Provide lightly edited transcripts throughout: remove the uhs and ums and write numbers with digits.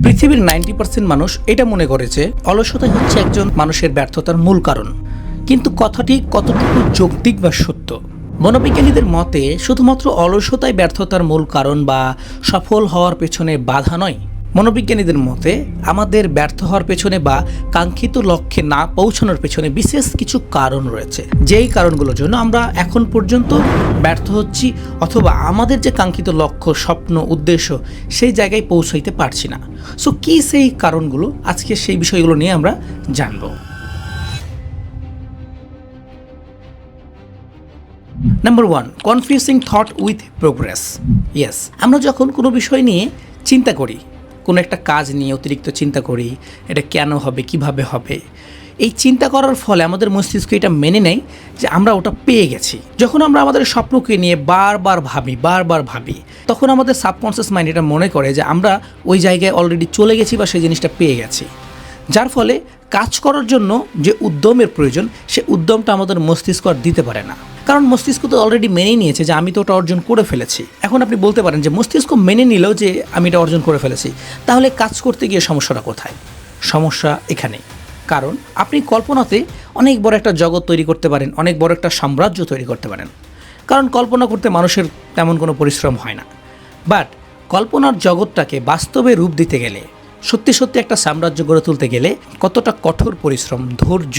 পৃথিবীর 90% মানুষ এটা মনে করে যে অলসতাই হচ্ছে একজন মানুষের ব্যর্থতার মূল কারণ। কিন্তু কথাটি কতটুকু যৌক্তিক বা সত্য? মনোবিজ্ঞানীদের মতে শুধুমাত্র অলসতাই ব্যর্থতার মূল কারণ বা সফল হওয়ার পেছনে বাধা নয়। মনোবিজ্ঞানীদের মতে আমাদের ব্যর্থ হওয়ার পেছনে বা কাঙ্ক্ষিত লক্ষ্যে না পৌঁছানোর পেছনে বিশেষ কিছু কারণ রয়েছে, যেই কারণগুলোর জন্য আমরা এখন পর্যন্ত ব্যর্থ হচ্ছি অথবা আমাদের যে কাঙ্ক্ষিত লক্ষ্য, স্বপ্ন, উদ্দেশ্য সেই জায়গায় পৌঁছাইতে পারছি না। সো কী সেই কারণগুলো, আজকে সেই বিষয়গুলো নিয়ে আমরা জানবো। Number 1, confusing thought with progress. Yes, আমরা যখন কোনো বিষয় নিয়ে চিন্তা করি, কোনো একটা কাজ নিয়ে অতিরিক্ত চিন্তা করি, এটা কেন হবে, কিভাবে হবে, এই চিন্তা করার ফলে আমাদের মস্তিষ্ক এটা মেনে নেয় যে আমরা ওটা পেয়ে গেছি। যখন আমরা আমাদের স্বপ্নকে নিয়ে বারবার ভাবি, তখন আমাদের সাবকনসিয়াস মাইন্ড এটা মনে করে যে আমরা ওই জায়গায় অলরেডি চলে গেছি বা সেই জিনিসটা পেয়ে গেছি। যার ফলে কাজ করার জন্য যে উদ্যমের প্রয়োজন, সে উদ্যমটা আমাদের মস্তিষ্ক আর দিতে পারে না। কারণ মস্তিষ্ক তো অলরেডি মেনেই নিয়েছে যে আমি তো ওটা অর্জন করে ফেলেছি। এখন আপনি বলতে পারেন যে মস্তিষ্ক মেনে নিলেও যে আমি এটা অর্জন করে ফেলেছি, তাহলে কাজ করতে গিয়ে সমস্যাটা কোথায়? সমস্যা এখানে, কারণ আপনি কল্পনাতে অনেক বড় একটা জগৎ তৈরি করতে পারেন, অনেক বড় একটা সাম্রাজ্য তৈরি করতে পারেন, কারণ কল্পনা করতে মানুষের তেমন কোনো পরিশ্রম হয় না। বাট কল্পনার জগৎটাকে বাস্তবে রূপ দিতে গেলে, সত্যি সত্যি একটা সাম্রাজ্য গড়ে তুলতে গেলে কতটা কঠোর পরিশ্রম, ধৈর্য,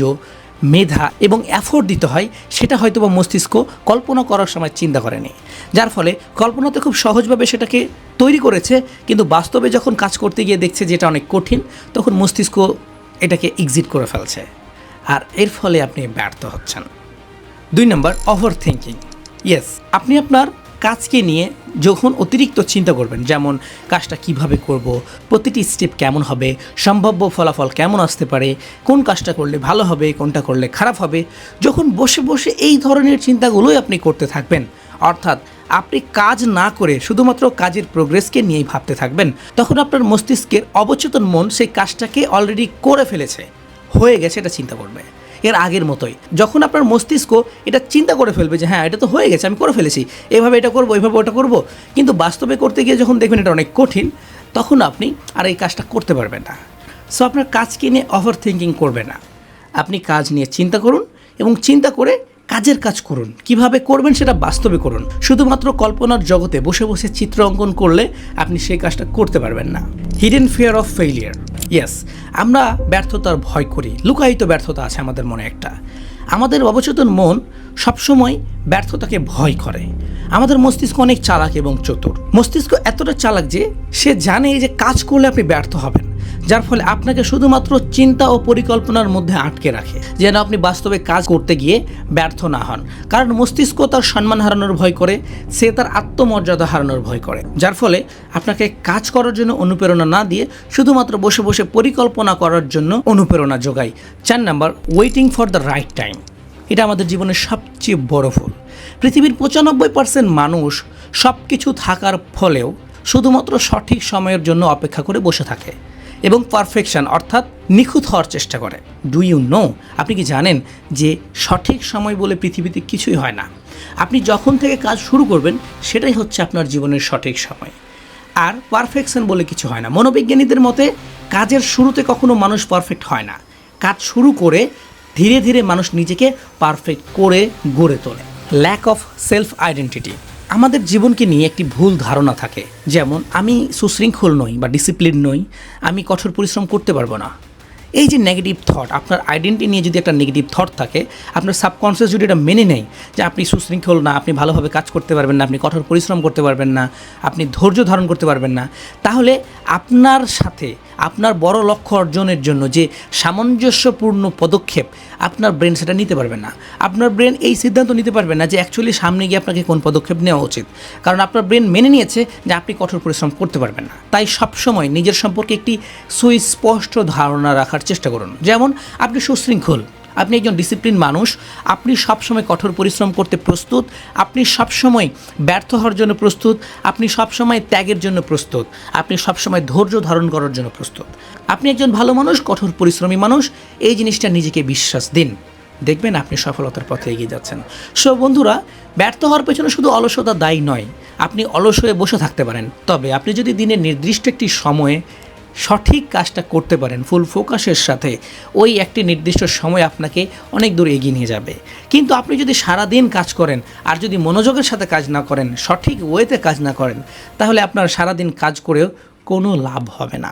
মেধা এবং এফোর্ট দিতে হয়, সেটা হয়তো বা মস্তিষ্ক কল্পনা করার সময় চিন্তা করেনি। যার ফলে কল্পনাতে খুব সহজভাবে সেটাকে তৈরি করেছে, কিন্তু বাস্তবে যখন কাজ করতে গিয়ে দেখছে যে এটা অনেক কঠিন, তখন মস্তিষ্ক এটাকে এক্সিট করে ফেলছে, আর এর ফলে আপনি ব্যর্থ হচ্ছেন। 2 নম্বর, ওভার থিঙ্কিং। ইয়েস, আপনি আপনার কাজকে নিয়ে যখন অতিরিক্ত চিন্তা করবেন, যেমন কাজটা কিভাবে করব, প্রতিটি স্টেপ কেমন হবে, সম্ভাব্য ফলাফল কেমন আসতে পারে, কোন কাজটা করলে ভালো হবে, কোনটা করলে খারাপ হবে, যখন বসে বসে এই ধরনের চিন্তাগুলোই আপনি করতে থাকবেন, অর্থাৎ আপনি কাজ না করে শুধুমাত্র কাজের প্রোগ্রেসকে নিয়েই ভাবতে থাকবেন, তখন আপনার মস্তিষ্কের অবচেতন মন সেই কাজটাকে অলরেডি করে ফেলেছে, হয়ে গেছে, এটা চিন্তা করবে এর আগের মতোই। যখন আপনার মস্তিষ্ক এটা চিন্তা করে ফেলবে যে হ্যাঁ এটা তো হয়ে গেছে, আমি করে ফেলেছি, এভাবে এটা করবো, এইভাবে ওটা করবো, কিন্তু বাস্তবে করতে গিয়ে যখন দেখবেন এটা অনেক কঠিন, তখন আপনি আর এই কাজটা করতে পারবেন না। সো আপনার কাজকে নিয়ে ওভার থিঙ্কিং করবে না, আপনি কাজ নিয়ে চিন্তা করুন এবং চিন্তা করে কাজের কাজ করুন। কিভাবে করবেন সেটা বাস্তবে করুন। শুধুমাত্র কল্পনার জগতে বসে বসে চিত্র অঙ্কন করলে আপনি সেই কাজটা করতে পারবেন না। Hidden fear of failure. Yes, আমরা ব্যর্থতার ভয় করি, লুকায়িত ব্যর্থতা আছে আমাদের মনে একটা। আমাদের অবচেতন মন সবসময় ব্যর্থতাকে ভয় করে। আমাদের মস্তিষ্ক অনেক চালাক এবং চতুর। মস্তিষ্ক এতটা চালাক যে সে জানে যে কাজ করলে আপনি ব্যর্থ হবেন, যার ফলে আপনাকে শুধুমাত্র চিন্তা ও পরিকল্পনার মধ্যে আটকে রাখে, যেন আপনি বাস্তবে কাজ করতে গিয়ে ব্যর্থ না হন। কারণ মস্তিষ্ক তার সম্মান হারানোর ভয় করে, সে তার আত্মমর্যাদা হারানোর ভয় করে, যার ফলে আপনাকে কাজ করার জন্য অনুপ্রেরণা না দিয়ে শুধুমাত্র বসে বসে পরিকল্পনা করার জন্য অনুপ্রেরণা যোগায়। 4 নম্বর, waiting for the right time. এটা আমাদের জীবনের সবচেয়ে বড় ভুল। পৃথিবীর 95% মানুষ সব কিছু থাকার ফলেও শুধুমাত্র সঠিক সময়ের জন্য অপেক্ষা করে বসে থাকে এবং পারফেকশন অর্থাৎ নিখুঁত হওয়ার চেষ্টা করে। ডু ইউ নো, আপনি কি জানেন যে সঠিক সময় বলে পৃথিবীতে কিছুই হয় না। আপনি যখন থেকে কাজ শুরু করবেন সেটাই হচ্ছে আপনার জীবনের সঠিক সময়, আর পারফেকশন বলে কিছু হয় না। মনোবিজ্ঞানীদের মতে কাজের শুরুতে কখনো মানুষ পারফেক্ট হয় না, কাজ শুরু করে ধীরে ধীরে মানুষ নিজেকে পারফেক্ট করে গড়ে তোলে। Lack of self identity. আমাদের জীবনকে নিয়ে একটি ভুল ধারণা থাকে, যেমন আমি সুশৃঙ্খল নই বা ডিসিপ্লিন নই, আমি কঠোর পরিশ্রম করতে পারবো না। এই যে নেগেটিভ থট, আপনার আইডেন্টিটি নিয়ে যদি একটা নেগেটিভ থট থাকে, আপনার সাবকনসিয়াস যদি এটা মেনে নেয় যে আপনি সুশৃঙ্খল না, আপনি ভালোভাবে কাজ করতে পারবেন না, আপনি কঠোর পরিশ্রম করতে পারবেন না, আপনি ধৈর্য ধারণ করতে পারবেন না, তাহলে আপনার সাথে আপনার বড় লক্ষ্য অর্জনের জন্য যে সামঞ্জস্যপূর্ণ পদক্ষেপ আপনার ব্রেন সেটা নিতে পারবে না। আপনার ব্রেন এই সিদ্ধান্ত নিতে পারবে না যে অ্যাকচুয়ালি সামনে গিয়ে আপনাকে কোন পদক্ষেপ নেওয়া উচিত, কারণ আপনার ব্রেন মেনে নিয়েছে যে আপনি কঠোর পরিশ্রম করতে পারবেন না। তাই সবসময় নিজের সম্পর্কে একটি সুস্পষ্ট ধারণা রাখার চেষ্টা করুন। যেমন আপনি সুশৃঙ্খল, আপনি একজন ডিসিপ্লিন মানুষ, আপনি সবসময় কঠোর পরিশ্রম করতে প্রস্তুত, আপনি সবসময় ব্যর্থ হওয়ার জন্য প্রস্তুত, আপনি সবসময় ত্যাগের জন্য প্রস্তুত, আপনি সবসময় ধৈর্য ধারণ করার জন্য প্রস্তুত। আপনি একজন ভালো মানুষ, কঠোর পরিশ্রমী মানুষ, এই জিনিসটা নিজেকে বিশ্বাস দিন, দেখবেন আপনি সফলতার পথে এগিয়ে যাচ্ছেন। সো বন্ধুরা, ব্যর্থ হওয়ার পেছনে শুধু অলসতা দায়ী নয়। আপনি অলস হয়ে বসে থাকতে পারেন, তবে আপনি যদি দিনের নির্দিষ্ট একটি সময়ে সঠিক কাজটা করতে পারেন ফুল ফোকাসের সাথে, ওই একটি নির্দিষ্ট সময় আপনাকে অনেক দূর এগিয়ে নিয়ে যাবে। কিন্তু আপনি যদি সারাদিন কাজ করেন আর যদি মনোযোগের সাথে কাজ না করেন, সঠিক ওয়েতে কাজ না করেন, তাহলে আপনার সারাদিন কাজ করেও কোনো লাভ হবে না।